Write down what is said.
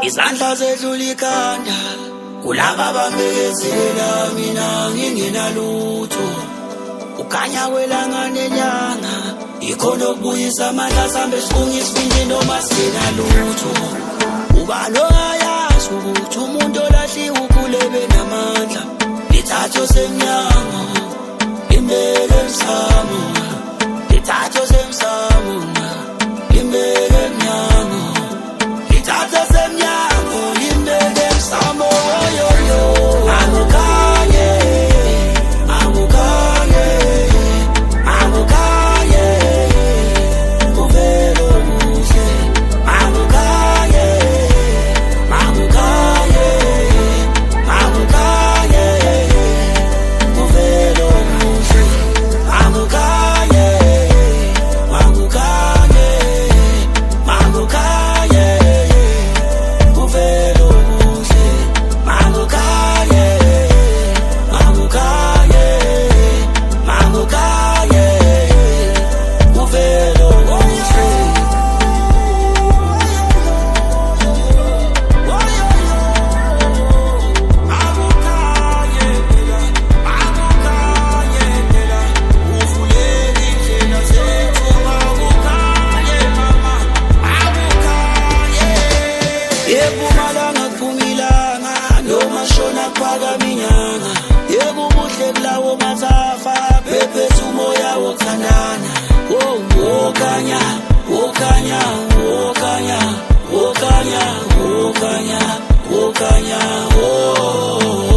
Izandla zedlula ikhanda kulaba bambekezela mina ngingenalutho. Ukhanya kwelanga nenyanga ikhona ukubuyisa amandla sambe sifunga isibindi noma sinalutho. Ubalo ayazi ukuthi umuntu olahliwe ukhulebe namandla. Lithatho semnyango imbele emsamo, lithatho semsamo imbele emnyango, lithatho semnyango imbele emsamo. Angukanye, angukanye, angukanye, uvelo kuhle. Angukanye, angukanye, angukanye, uvelo kuhle. Angukanye, angukanye, angukanye, uvelo kuhle. Angukanye, angukanye, angukanye, uvelo kuhle. Yebumalanga kuphumilanga noma shona phakaminyanga. Yekubuhle kulawo mathafa phephetha umoya wokuthandana. Wokhanya, wokhanya, wokhanya, wokhanya, wokhanya, wokhanya, oh.